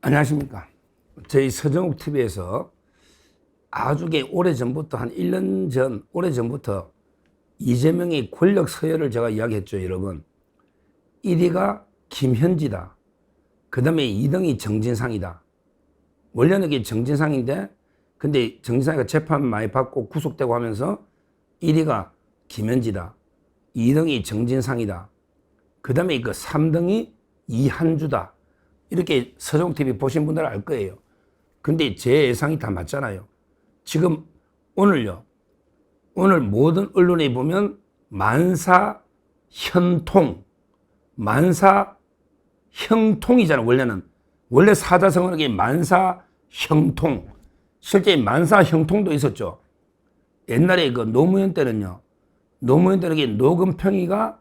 안녕하십니까. 저희 서정욱 TV에서 아주 오래전부터 한 1년 전, 오래전부터 이재명의 권력 서열을 제가 이야기했죠, 여러분. 1위가 김현지다. 그 다음에 2등이 정진상이다. 원래는 이게 정진상인데, 근데 정진상이가 재판 많이 받고 구속되고 하면서 1위가 김현지다. 2등이 정진상이다. 그 다음에 그 3등이 이한주다. 이렇게 서정TV 보신 분들은 알 거예요. 근데 제 예상이 다 맞잖아요. 지금 오늘요. 오늘 모든 언론에 보면 만사현통, 만사형통이잖아요. 원래는. 원래 사자성어는 이게 만사형통. 실제 만사형통도 있었죠. 옛날에 그 노무현 때는요. 노무현 때는 이게 노금평이가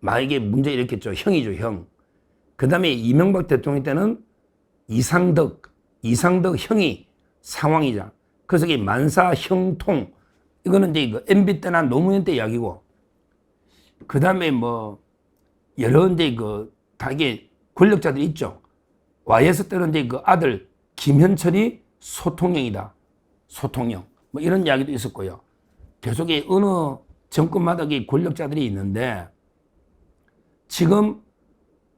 만약에 문제 일으켰죠. 형이죠, 형. 그 다음에 이명박 대통령 때는 이상덕 형이 상황이자. 그래서 이게 만사형통. 이거는 이제 그 MB 때나 노무현 때 이야기고. 그 다음에 뭐, 여러 이제 다 이게 권력자들이 있죠. YS 때는 이제 그 아들 김현철이 소통령이다. 소통령. 뭐 이런 이야기도 있었고요. 계속 어느 정권마다 권력자들이 있는데, 지금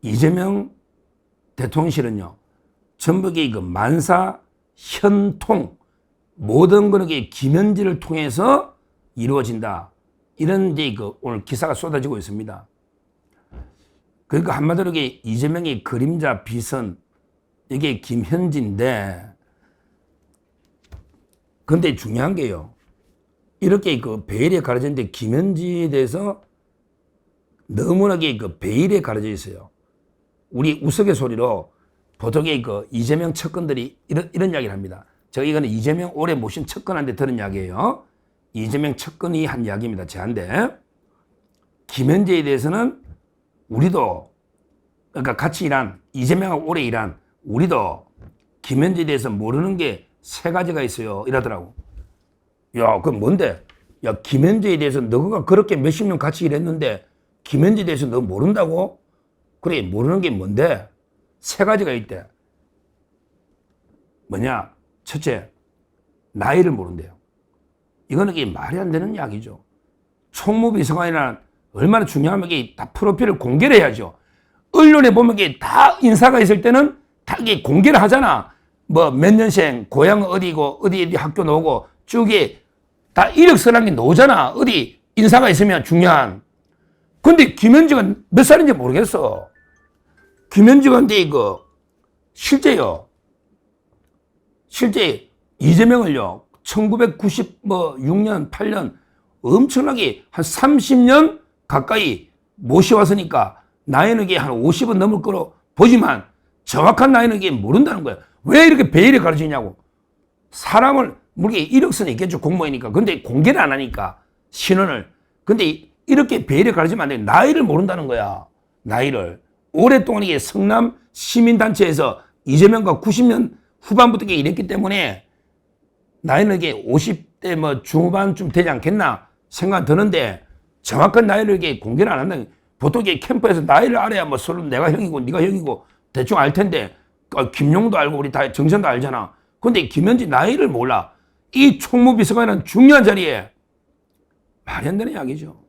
이재명 대통령실은요, 전부 그 만사현통, 모든 그렇게 김현지를 통해서 이루어진다. 이런 이제 오늘 기사가 쏟아지고 있습니다. 그러니까 한마디로 이재명의 그림자 비선, 이게 김현지인데, 근데 중요한 게요, 이렇게 베일에 가려져 있는데 김현지에 대해서 너무나게 베일에 가려져 있어요. 우리 우스갯소리로 보통의 이재명 측근들이 이런 이야기를 합니다. 제가 이거는 이재명 오래 모신 측근한테 들은 이야기예요. 이재명 측근이 한 이야기입니다. 제한테. 김현재에 대해서는 우리도, 그러니까 같이 일한, 이재명하고 오래 일한 우리도 김현재에 대해서 모르는 게 세 가지가 있어요. 이러더라고. 야, 그럼 뭔데? 야, 김현재에 대해서 너가 그렇게 몇십 년 같이 일했는데 김현재에 대해서 너 모른다고? 그래, 모르는 게 뭔데? 세 가지가 있대. 뭐냐? 첫째, 나이를 모른대요. 이거는 이게 말이 안 되는 이야기죠. 총무비서관이란 얼마나 중요하면 이게 다 프로필을 공개를 해야죠. 언론에 보면 이게 다 인사가 있을 때는 다 이게 공개를 하잖아. 뭐 몇 년생, 고향 어디고, 어디 학교 나오고, 쭉이 다 이력서란 게 나오잖아. 어디 인사가 있으면 중요한. 근데 김현지가 몇 살인지 모르겠어. 김현지가 근데 실제요. 실제 이재명을요, 1996년, 8년 엄청나게 한 30년 가까이 모셔왔으니까 나이는 이게 한 50은 넘을 거로 보지만 정확한 나이는 이게 모른다는 거야. 왜 이렇게 베일에 가르치냐고. 사람을, 물론 이력서는 있겠죠, 공무원이니까. 근데 공개를 안 하니까, 신원을. 근데 이렇게 베일에 가르치면 안 돼. 나이를 모른다는 거야. 나이를. 오랫동안 이게 성남 시민단체에서 이재명과 90년 후반부터 일했기 때문에 나이는 이게 50대 뭐 중후반쯤 되지 않겠나 생각 드는데 정확한 나이를 이게 공개를 안 한다. 보통 이게 캠프에서 나이를 알아야 뭐 서로 내가 형이고 네가 형이고 대충 알 텐데 김용도 알고 우리 다 정선도 알잖아. 근데 김현지 나이를 몰라. 이 총무비서관이라는 중요한 자리에 말이 안 되는 이야기죠.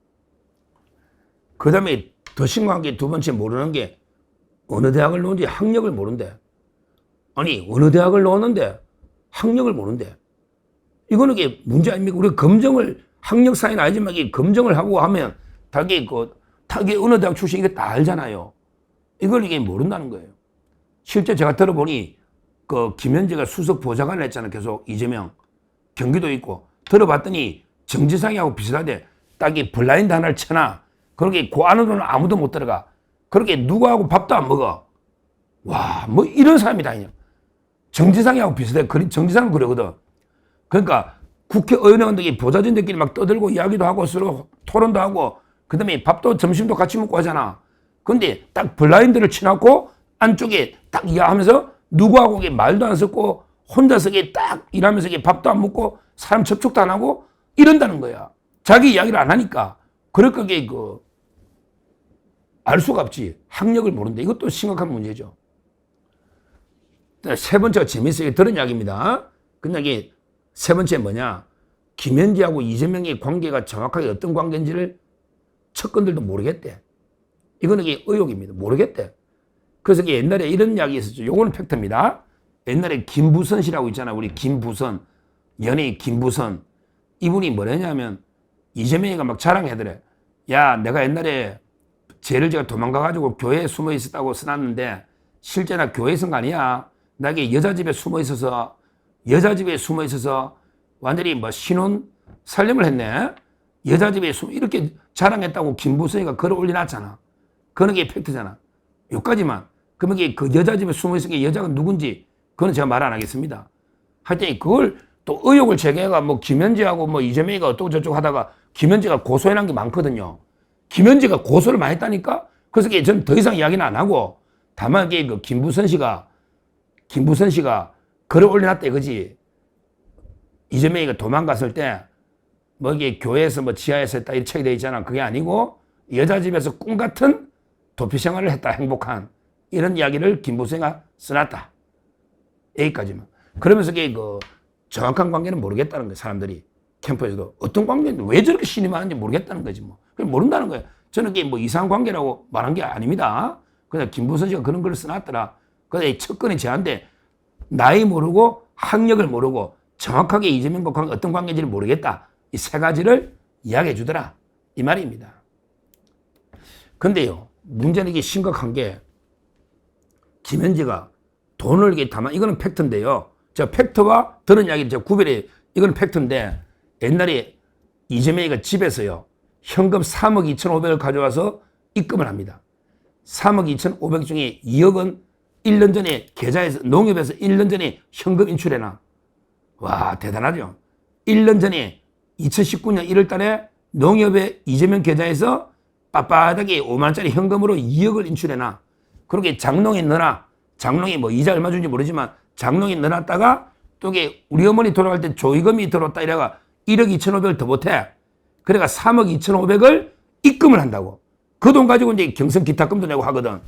그 다음에 더 심각한 게 두 번째 모르는 게 어느 대학을 나오는지 학력을 모른대. 아니 어느 대학을 나왔는데 학력을 모른대. 이거는 이게 문제 아닙니까? 우리가 검정을 학력 사이는 알지만 이게 검정을 하고 하면 다게 어느 대학 출신 이게 다 알잖아요. 이걸 이게 모른다는 거예요. 실제 제가 들어보니 김현지가 수석 보좌관을 했잖아요. 계속 이재명 경기도 있고 들어봤더니 정지상이하고 비슷하대. 딱 이 블라인드 하나를 쳐놔. 그렇게 그 안으로는 아무도 못 들어가. 그렇게 누구하고 밥도 안 먹어. 와, 뭐 이런 사람이다. 정지상이하고 비슷해. 정지상은 그러거든. 그러니까 국회의원들이 보좌진들끼리 막 떠들고 이야기도 하고 서로 토론도 하고 그 다음에 밥도 점심도 같이 먹고 하잖아. 근데 딱 블라인드를 쳐놓고 안쪽에 딱 이야기하면서 누구하고 말도 안 섞고 혼자서 딱 일하면서 밥도 안 먹고 사람 접촉도 안 하고 이런다는 거야. 자기 이야기를 안 하니까. 그러니까 알 수가 없지. 학력을 모른다. 이것도 심각한 문제죠. 세 번째가 재밌어요. 들은 이야기입니다. 근데 이게 세 번째 뭐냐? 김현지하고 이재명의 관계가 정확하게 어떤 관계인지를 측근들도 모르겠대. 이거는 이게 의혹입니다. 모르겠대. 그래서 옛날에 이런 이야기 있었죠. 요거는 팩트입니다. 옛날에 김부선 씨라고 있잖아. 우리 김부선. 연예인 김부선. 이분이 뭐냐면 이재명이가 막 자랑하더래. 야, 내가 옛날에 죄를 제가 도망가가지고 교회에 숨어 있었다고 써놨는데 실제 나 교회에 있은 거 아니야. 나게 여자 집에 숨어 있어서 완전히 뭐 신혼 살림을 했네. 여자 집에 이렇게 자랑했다고 김부선이가 글을 올려놨잖아. 그런 게 팩트잖아. 여기까지만. 그러면 그 여자 집에 숨어 있은 게 여자가 누군지 그건 제가 말 안 하겠습니다. 하여튼 그걸 또 의혹을 제기해가 뭐 김현지하고 뭐 이재명이가 어쩌고 저쩌고 하다가 김현지가 고소해난 게 많거든요. 김현지가 고소를 많이 했다니까? 그래서 저는 더 이상 이야기는 안 하고 다만 그 김부선 씨가 글을 올려놨다 이거지. 이재명이가 도망갔을 때 뭐 이게 교회에서 뭐 지하에서 했다 이렇게 책이 되어 있잖아. 그게 아니고 여자 집에서 꿈 같은 도피 생활을 했다. 행복한. 이런 이야기를 김부선이가 써놨다. 여기까지만. 그러면서 그 정확한 관계는 모르겠다는 거예요. 사람들이. 캠프에서도. 어떤 관계인데 왜 저렇게 신임하는지 모르겠다는 거지 뭐. 그냥 모른다는 거예요. 저는 그게 뭐 이상한 관계라고 말한 게 아닙니다. 그냥 김부선 씨가 그런 글을 써놨더라. 그래서 첫건이 제한테 나이 모르고 학력을 모르고 정확하게 이재명과 어떤 관계인지를 모르겠다. 이 세 가지를 이야기해 주더라. 이 말입니다. 근데요, 문제는 이게 심각한 게 김현지가 돈을 이게 담아, 이거는 팩트인데요. 제가 팩트와 들은 이야기를 제가 구별해, 이건 팩트인데 옛날에 이재명이가 집에서요, 현금 3억 2,500을 가져와서 입금을 합니다. 3억 2,500 중에 2억은 1년 전에 계좌에서, 농협에서 1년 전에 현금 인출해놔. 와, 대단하죠. 1년 전에 2019년 1월 달에 농협의 이재명 계좌에서 빳빳하게 5만원짜리 현금으로 2억을 인출해놔. 그렇게 장롱에 넣어놔. 장롱에 뭐 이자 얼마 준지 모르지만 장롱에 넣어놨다가 또 이게 우리 어머니 돌아갈 때 조의금이 들어왔다 이래가 1억 2,500을 더 못해. 그래가 3억 2,500을 입금을 한다고. 그 돈 가지고 이제 경선 기타금도 내고 하거든.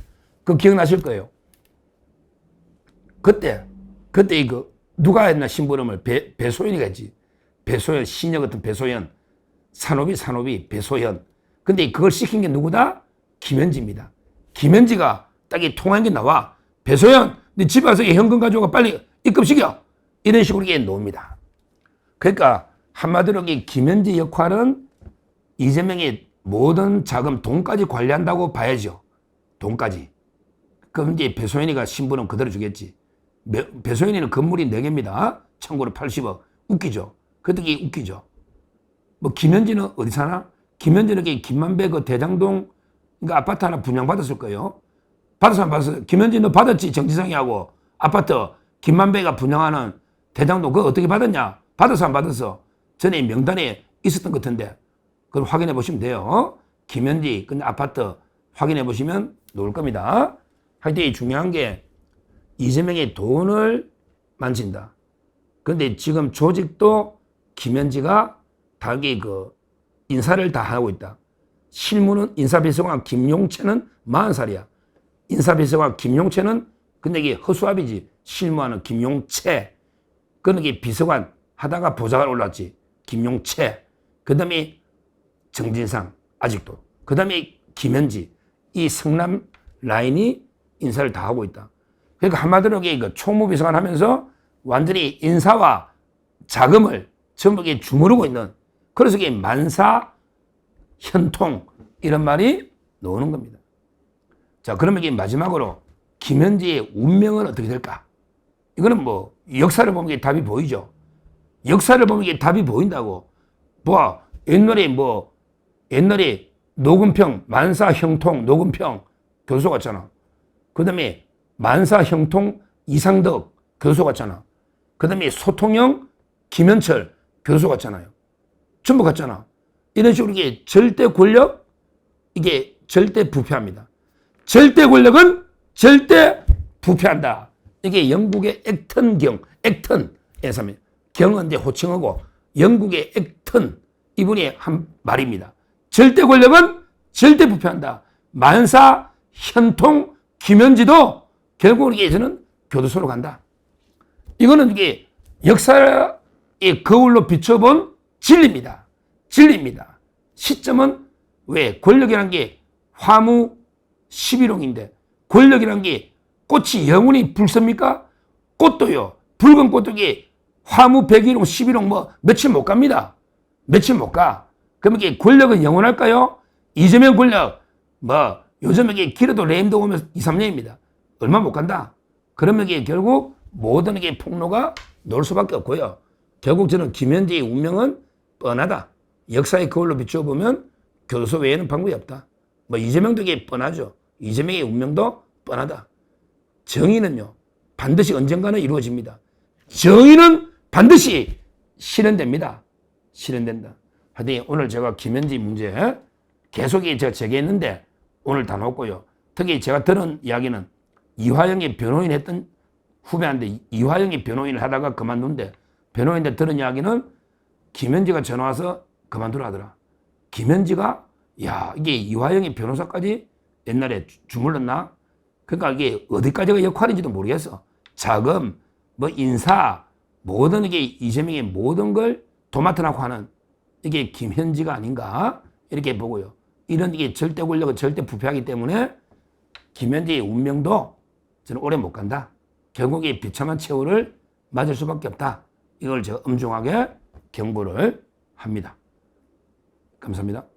그거 기억나실 거예요. 그때 이거 누가 했나 신부름을 배소연이가 했지. 배소연, 시녀 같은 배소연. 산호비 배소연. 근데 그걸 시킨 게 누구다? 김현지입니다. 김현지가 딱 이 통화한 게 나와. 배소연, 네 집에 와서 현금 가져가 빨리 입금시켜. 이런 식으로 이게 나옵니다. 그러니까 한마디로 김현지 역할은 이재명의 모든 자금, 돈까지 관리한다고 봐야죠. 돈까지. 그럼 이제 배소연이가 신부는 그대로 주겠지. 배소연이는 건물이 4개입니다. 참고로 80억. 웃기죠. 그때 웃기죠. 뭐 김현지는 어디 사나? 김현지는 김만배 그 대장동 그러니까 아파트 하나 분양받았을 거예요. 받았어 안 받았어? 김현지 너 받았지? 정지성이하고 아파트 김만배가 분양하는 대장동 그거 어떻게 받았냐? 받았어 안 받았어? 전에 명단에 있었던 것 같은데 그걸 확인해 보시면 돼요. 김현지 근데 아파트 확인해 보시면 나올 겁니다. 하여튼 중요한 게 이재명의 돈을 만진다. 그런데 지금 조직도 김현지가 다기 그 인사를 다 하고 있다. 실무는 인사비서관 김용채는 40살이야. 인사비서관 김용채는 근데 이게 허수아비지. 실무하는 김용채. 그는 이게 비서관 하다가 보좌관 올랐지. 김용채. 그 다음에 정진상 아직도. 그 다음에 김현지. 이 성남 라인이 인사를 다 하고 있다. 그러니까 한마디로 그 총무비서관 하면서 완전히 인사와 자금을 전부 주무르고 있는 그래서 이게 만사 현통 이런 말이 나오는 겁니다. 자, 그러면 이게 마지막으로 김현지의 운명은 어떻게 될까? 이거는 뭐 역사를 보면 이게 답이 보이죠. 역사를 보면 이게 답이 보인다고. 뭐 옛날에 노금평 만사 형통 노금평 교수 같잖아. 그다음에 만사 형통 이상덕 교수 같잖아. 그다음에 소통형 김현철 교수 같잖아요. 전부 같잖아. 이런 식으로 이게 절대 권력, 이게 절대 부패합니다. 절대 권력은 절대 부패한다. 이게 영국의 액턴에서 경은 이제 호칭하고 영국의 액턴 이분이 한 말입니다. 절대 권력은 절대 부패한다. 만사, 현통, 김현지도 결국은 이게 저는 교도소로 간다. 이거는 이게 역사의 거울로 비춰본 진리입니다. 진리입니다. 시점은 왜? 권력이란 게 화무 11홍인데 권력이란 게 꽃이 영원히 불섭니까? 꽃도요. 붉은 꽃도 이게 화무 101홍, 11홍 뭐 며칠 못 갑니다. 며칠 못 가. 그럼 이게 권력은 영원할까요? 이재명 권력 뭐 요즘 이게 길어도 레임도 오면 2, 3년입니다. 얼마 못 간다. 그러면 이게 결국 모든 게 폭로가 놓을 수밖에 없고요. 결국 저는 김현지의 운명은 뻔하다. 역사의 거울로 비춰보면 교도소 외에는 방법이 없다. 뭐 이재명도 이게 뻔하죠. 이재명의 운명도 뻔하다. 정의는요, 반드시 언젠가는 이루어집니다. 정의는 반드시 실현됩니다. 실현된다. 하여튼 오늘 제가 김현지 문제 계속 제가 제기했는데 오늘 다 놓고요. 특히 제가 들은 이야기는 이화영이 변호인 했던 후배한테 이화영이 변호인을 하다가 그만둔데 변호인한테 들은 이야기는 김현지가 전화 와서 그만두라 하더라. 김현지가 야 이게 이화영이 변호사까지 옛날에 주물렀나? 그러니까 이게 어디까지가 역할인지도 모르겠어. 자금, 뭐 인사, 모든 이게 이재명의 모든 걸 도맡아놓고 하는 이게 김현지가 아닌가 이렇게 보고요. 이런 이게 절대 권력은 절대 부패하기 때문에 김현지의 운명도 저는 오래 못 간다. 결국에 비참한 최후를 맞을 수밖에 없다. 이걸 제가 엄중하게 경고를 합니다. 감사합니다.